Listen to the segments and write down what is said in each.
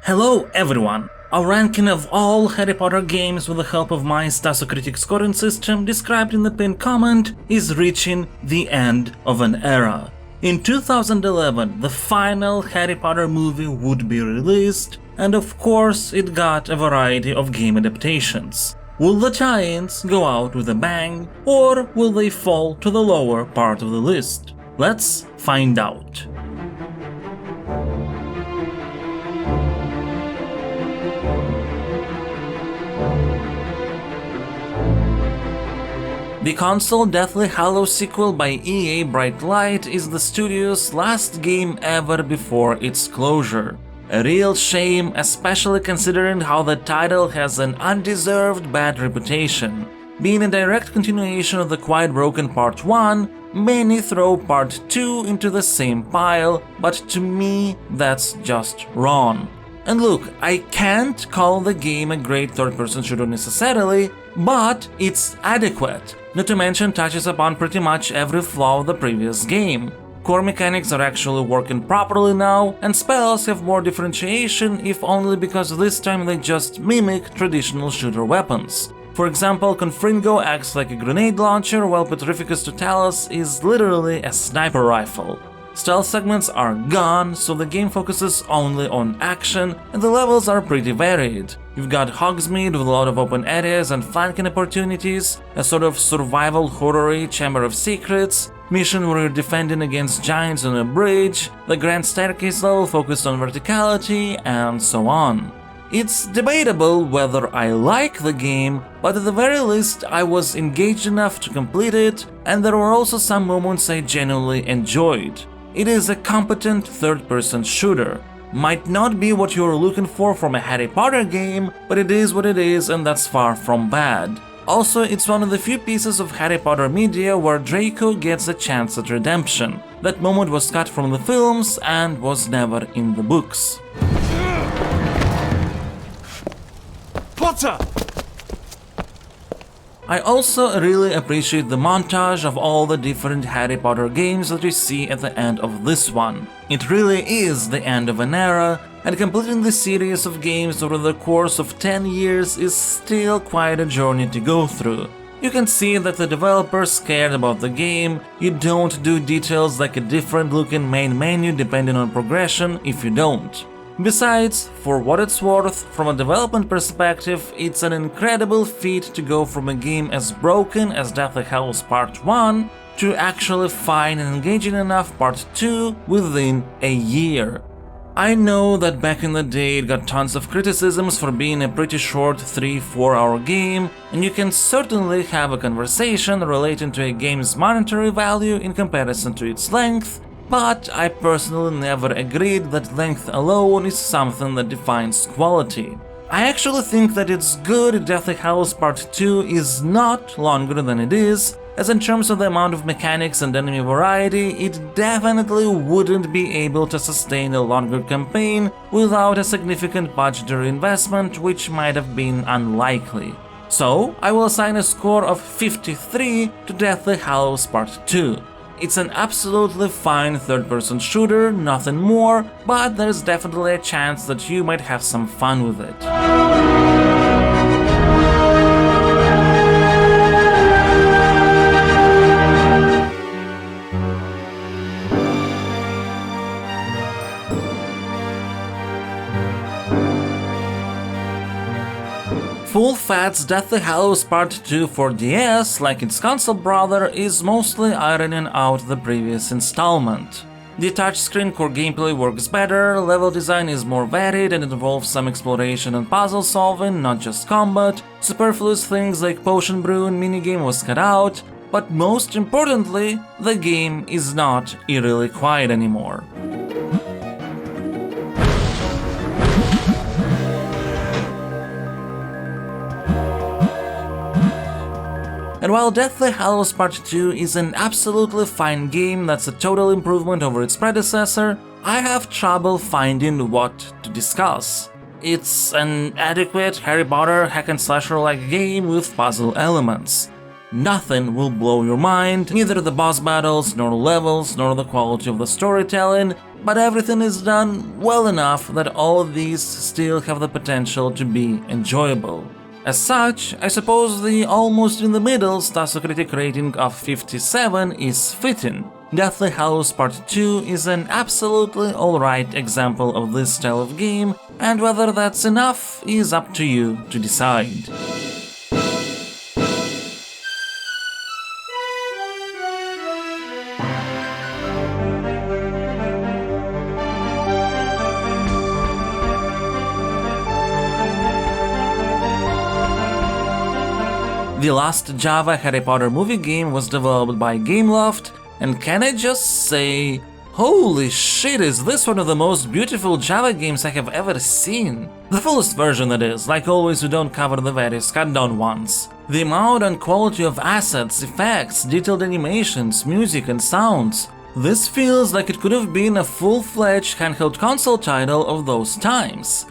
Hello everyone! Our ranking of all Harry Potter games with the help of my Stasocritic scoring system described in the pinned comment is reaching the end of an era. In 2011, the final Harry Potter movie would be released, and of course it got a variety of game adaptations. Will the tie-ins go out with a bang, or will they fall to the lower part of the list? Let's find out. The console Deathly Hallows sequel by EA Bright Light is the studio's last game ever before its closure. A real shame, especially considering how the title has an undeserved bad reputation. Being a direct continuation of the Quite Broken Part 1, many throw Part 2 into the same pile, but to me that's just wrong. And look, I can't call the game a great third-person shooter necessarily, but it's adequate, not to mention touches upon pretty much every flaw of the previous game. Core mechanics are actually working properly now, and spells have more differentiation, if only because this time they just mimic traditional shooter weapons. For example, Confringo acts like a grenade launcher, while Petrificus Totalis is literally a sniper rifle. Stealth segments are gone, so the game focuses only on action, and the levels are pretty varied. You've got Hogsmeade with a lot of open areas and flanking opportunities, a sort of survival horror-y Chamber of Secrets, mission where you're defending against giants on a bridge, the Grand Staircase level focused on verticality, and so on. It's debatable whether I like the game, but at the very least I was engaged enough to complete it, and there were also some moments I genuinely enjoyed. It is a competent third-person shooter. Might not be what you're looking for from a Harry Potter game, but it is what it is, and that's far from bad. Also, it's one of the few pieces of Harry Potter media where Draco gets a chance at redemption. That moment was cut from the films and was never in the books. Potter! I also really appreciate the montage of all the different Harry Potter games that you see at the end of this one. It really is the end of an era, and completing the series of games over the course of 10 years is still quite a journey to go through. You can see that the developers cared about the game. You don't do details like a different looking main menu depending on progression if you don't. Besides, for what it's worth, from a development perspective, it's an incredible feat to go from a game as broken as Deathly Hallows Part 1 to actually fine and engaging enough Part 2 within a year. I know that back in the day it got tons of criticisms for being a pretty short 3-4 hour game, and you can certainly have a conversation relating to a game's monetary value in comparison to its length, but I personally never agreed that length alone is something that defines quality. I actually think that it's good Deathly Hallows Part 2 is not longer than it is, as in terms of the amount of mechanics and enemy variety, it definitely wouldn't be able to sustain a longer campaign without a significant budgetary investment, which might have been unlikely. So, I will assign a score of 53 to Deathly Hallows Part 2. It's an absolutely fine third-person shooter, nothing more, but there's definitely a chance that you might have some fun with it. Full Fat's Deathly Hallows Part 2 for DS, like its console brother, is mostly ironing out the previous installment. The touchscreen core gameplay works better, level design is more varied and involves some exploration and puzzle solving, not just combat, superfluous things like potion brew and minigame was cut out, but most importantly, the game is not eerily quiet anymore. And while Deathly Hallows Part 2 is an absolutely fine game that's a total improvement over its predecessor, I have trouble finding what to discuss. It's an adequate Harry Potter hack-and-slasher-like game with puzzle elements. Nothing will blow your mind, neither the boss battles, nor levels, nor the quality of the storytelling, but everything is done well enough that all of these still have the potential to be enjoyable. As such, I suppose the almost in the middle Statocritic rating of 57 is fitting. Deathly Hallows Part 2 is an absolutely alright example of this style of game, and whether that's enough is up to you to decide. The last Java Harry Potter movie game was developed by Gameloft, and can I just say, holy shit, is this one of the most beautiful Java games I have ever seen. The fullest version, that is, like always we don't cover the various cut-down ones. The amount and quality of assets, effects, detailed animations, music and sounds. This feels like it could have been a full-fledged handheld console title of those times.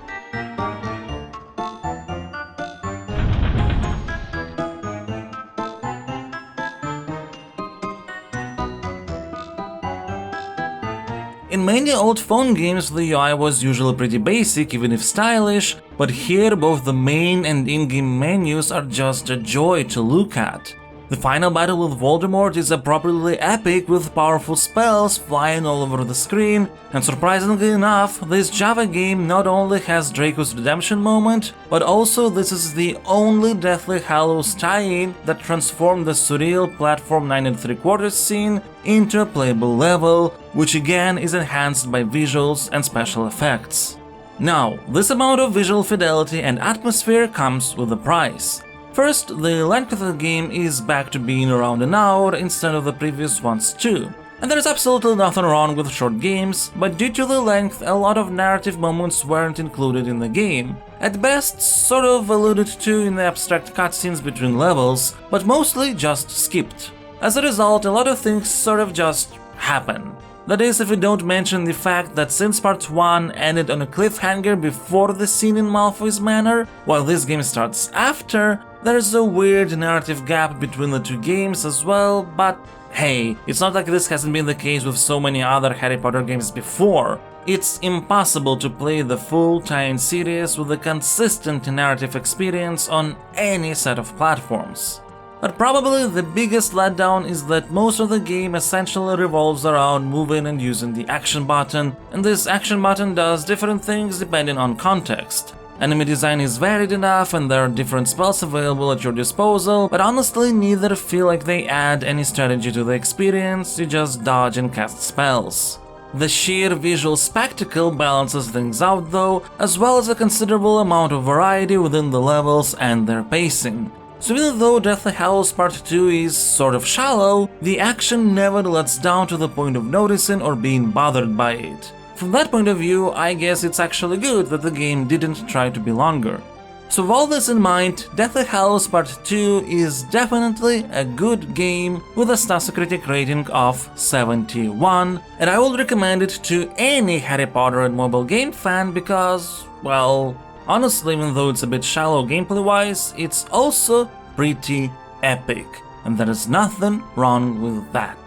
In many old phone games, the UI was usually pretty basic, even if stylish, but here both the main and in-game menus are just a joy to look at. The final battle with Voldemort is appropriately epic, with powerful spells flying all over the screen, and surprisingly enough, this Java game not only has Draco's redemption moment, but also this is the only Deathly Hallows tie-in that transformed the surreal platform 9 3/4 scene into a playable level, which again is enhanced by visuals and special effects. Now, this amount of visual fidelity and atmosphere comes with a price. First, the length of the game is back to being around an hour instead of the previous ones too. And there's absolutely nothing wrong with short games, but due to the length, a lot of narrative moments weren't included in the game. At best, sort of alluded to in the abstract cutscenes between levels, but mostly just skipped. As a result, a lot of things sort of just happen. That is, if we don't mention the fact that since Part 1 ended on a cliffhanger before the scene in Malfoy's manor, while this game starts after, there's a weird narrative gap between the two games as well, but hey, it's not like this hasn't been the case with so many other Harry Potter games before. It's impossible to play the full tie-in series with a consistent narrative experience on any set of platforms. But probably the biggest letdown is that most of the game essentially revolves around moving and using the action button, and this action button does different things depending on context. Enemy design is varied enough and there are different spells available at your disposal, but honestly neither feel like they add any strategy to the experience, you just dodge and cast spells. The sheer visual spectacle balances things out though, as well as a considerable amount of variety within the levels and their pacing. So even though Deathly Hallows Part 2 is sort of shallow, the action never lets down to the point of noticing or being bothered by it. From that point of view, I guess it's actually good that the game didn't try to be longer. So with all this in mind, Deathly Hallows Part 2 is definitely a good game with a Statocritic rating of 71, and I would recommend it to any Harry Potter and mobile game fan because, well, honestly, even though it's a bit shallow gameplay-wise, it's also pretty epic, and there is nothing wrong with that.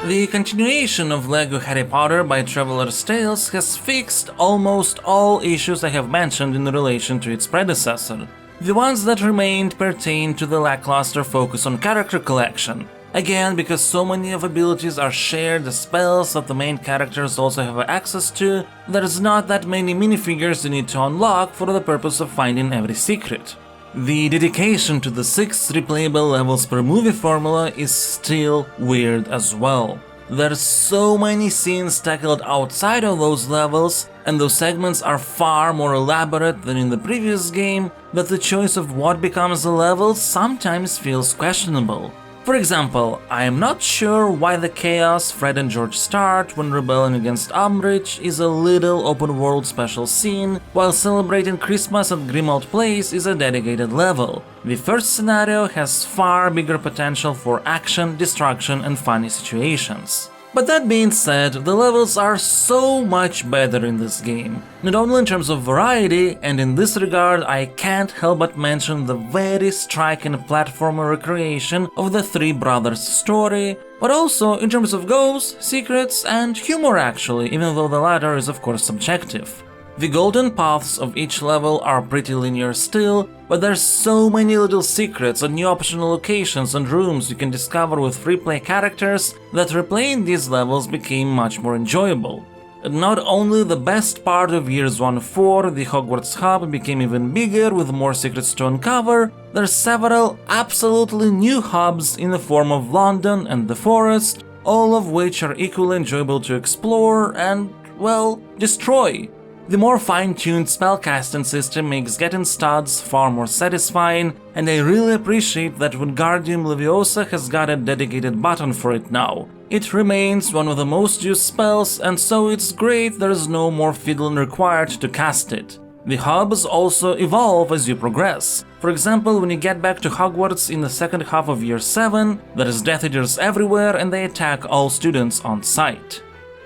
The continuation of LEGO Harry Potter by Traveller's Tales has fixed almost all issues I have mentioned in relation to its predecessor. The ones that remained pertain to the lackluster focus on character collection. Again, because so many of abilities are shared as spells that the main characters also have access to, there's not that many minifigures you need to unlock for the purpose of finding every secret. The dedication to the 6 replayable levels per movie formula is still weird as well. There's so many scenes tackled outside of those levels, and those segments are far more elaborate than in the previous game, that the choice of what becomes a level sometimes feels questionable. For example, I am not sure why the chaos Fred and George start when rebelling against Umbridge is a little open-world special scene, while celebrating Christmas at Grimmauld Place is a dedicated level. The first scenario has far bigger potential for action, destruction and funny situations. But that being said, the levels are so much better in this game, not only in terms of variety, and in this regard I can't help but mention the very striking platformer recreation of the Three Brothers story, but also in terms of goals, secrets and humor actually, even though the latter is of course subjective. The golden paths of each level are pretty linear still, but there's so many little secrets and new optional locations and rooms you can discover with free play characters that replaying these levels became much more enjoyable. And not only the best part of Years 1-4, the Hogwarts hub became even bigger with more secrets to uncover, there's several absolutely new hubs in the form of London and the Forest, all of which are equally enjoyable to explore and, well, destroy. The more fine-tuned spellcasting system makes getting studs far more satisfying, and I really appreciate that Wingardium Leviosa has got a dedicated button for it now. It remains one of the most used spells, and so it's great there's no more fiddling required to cast it. The hubs also evolve as you progress. For example, when you get back to Hogwarts in the second half of Year 7, there is Death Eaters everywhere and they attack all students on sight.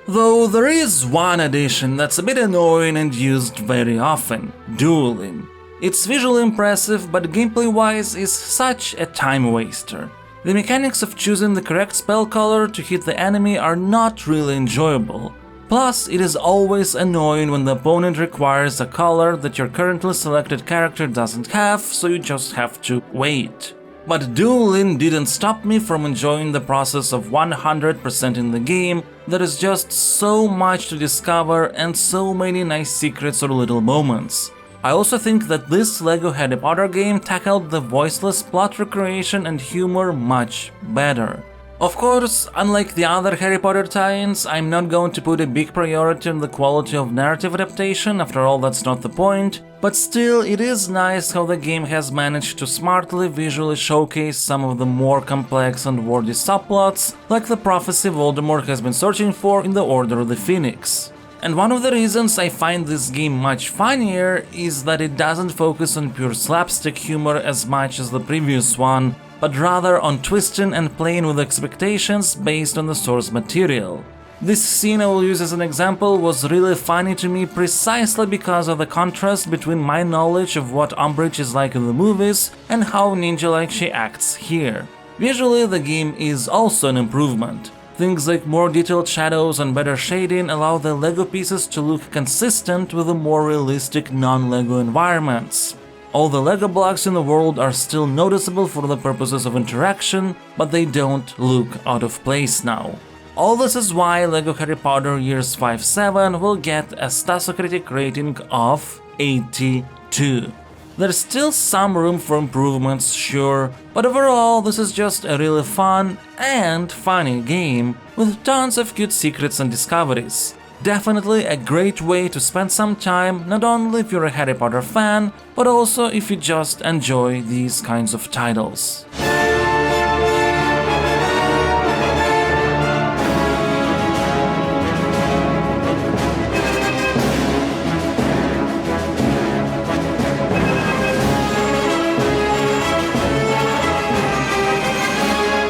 Though there is one addition that's a bit annoying and used very often: dueling. It's visually impressive, but gameplay-wise is such a time waster. The mechanics of choosing the correct spell color to hit the enemy are not really enjoyable. Plus, it is always annoying when the opponent requires a color that your currently selected character doesn't have, so you just have to wait. But dueling didn't stop me from enjoying the process of 100% in the game. There is just so much to discover and so many nice secrets or little moments. I also think that this LEGO Harry Potter game tackled the voiceless plot recreation and humor much better. Of course, unlike the other Harry Potter tie-ins, I'm not going to put a big priority on the quality of narrative adaptation, after all that's not the point, but still it is nice how the game has managed to smartly visually showcase some of the more complex and wordy subplots, like the prophecy Voldemort has been searching for in the Order of the Phoenix. And one of the reasons I find this game much funnier is that it doesn't focus on pure slapstick humor as much as the previous one, but rather on twisting and playing with expectations based on the source material. This scene I will use as an example was really funny to me precisely because of the contrast between my knowledge of what Umbridge is like in the movies and how ninja-like she acts here. Visually, the game is also an improvement. Things like more detailed shadows and better shading allow the LEGO pieces to look consistent with the more realistic non-LEGO environments. All the LEGO blocks in the world are still noticeable for the purposes of interaction, but they don't look out of place now. All this is why LEGO Harry Potter Years 5-7 will get a Stasocritic rating of 82. There's still some room for improvements, sure, but overall this is just a really fun and funny game with tons of cute secrets and discoveries. Definitely a great way to spend some time, not only if you're a Harry Potter fan, but also if you just enjoy these kinds of titles.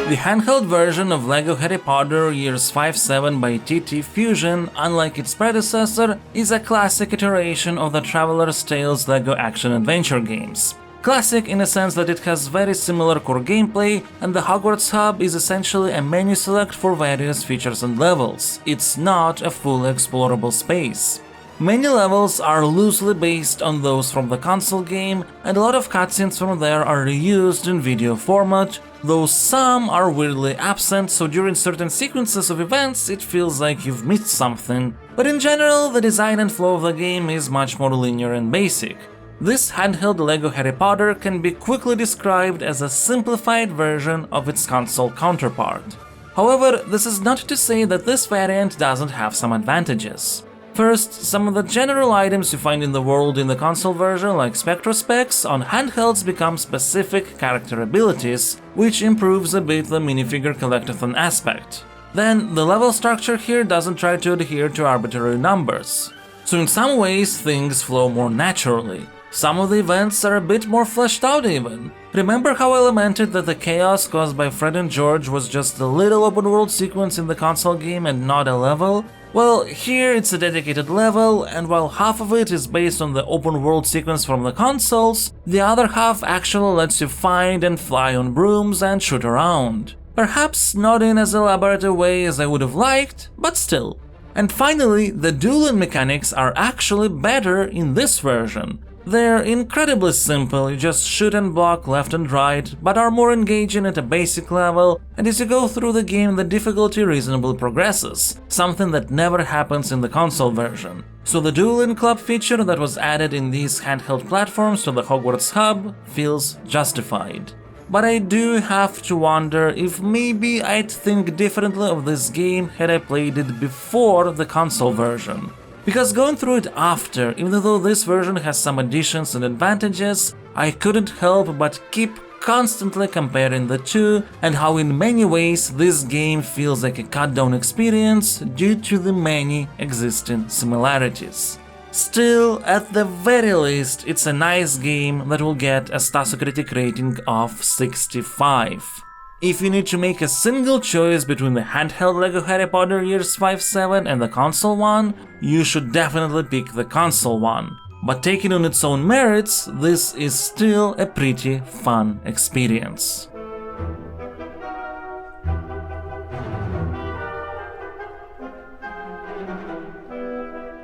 The handheld version of LEGO Harry Potter Years 5-7 by TT Fusion, unlike its predecessor, is a classic iteration of the Traveler's Tales LEGO action-adventure games. Classic in a sense that it has very similar core gameplay, and the Hogwarts Hub is essentially a menu select for various features and levels. It's not a fully explorable space. Many levels are loosely based on those from the console game, and a lot of cutscenes from there are reused in video format, though some are weirdly absent, so during certain sequences of events it feels like you've missed something. But in general, the design and flow of the game is much more linear and basic. This handheld LEGO Harry Potter can be quickly described as a simplified version of its console counterpart. However, this is not to say that this variant doesn't have some advantages. First, some of the general items you find in the world in the console version, like Spectrospecs, on handhelds become specific character abilities, which improves a bit the minifigure collectathon aspect. Then, the level structure here doesn't try to adhere to arbitrary numbers. So in some ways, things flow more naturally. Some of the events are a bit more fleshed out even. Remember how I lamented that the chaos caused by Fred and George was just a little open world sequence in the console game and not a level? Well, here it's a dedicated level, and while half of it is based on the open world sequence from the consoles, the other half actually lets you find and fly on brooms and shoot around. Perhaps not in as elaborate a way as I would have liked, but still. And finally, the dueling mechanics are actually better in this version. They're incredibly simple, you just shoot and block left and right, but are more engaging at a basic level, and as you go through the game the difficulty reasonably progresses, something that never happens in the console version. So the dueling club feature that was added in these handheld platforms to the Hogwarts hub feels justified. But I do have to wonder if maybe I'd think differently of this game had I played it before the console version. Because going through it after, even though this version has some additions and advantages, I couldn't help but keep constantly comparing the two and how in many ways this game feels like a cut-down experience due to the many existing similarities. Still, at the very least, it's a nice game that will get a Stasocritic rating of 65. If you need to make a single choice between the handheld LEGO Harry Potter Years 5-7 and the console one, you should definitely pick the console one. But taken on its own merits, this is still a pretty fun experience.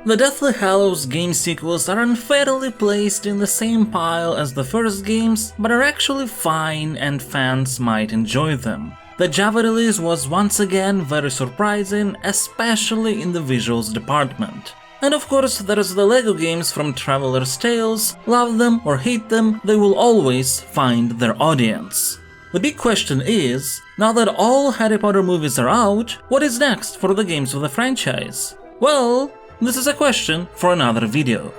The Deathly Hallows game sequels are unfairly placed in the same pile as the first games, but are actually fine and fans might enjoy them. The Java release was once again very surprising, especially in the visuals department. And of course there's the LEGO games from Traveler's Tales, love them or hate them, they will always find their audience. The big question is, now that all Harry Potter movies are out, what is next for the games of the franchise? Well, this is a question for another video.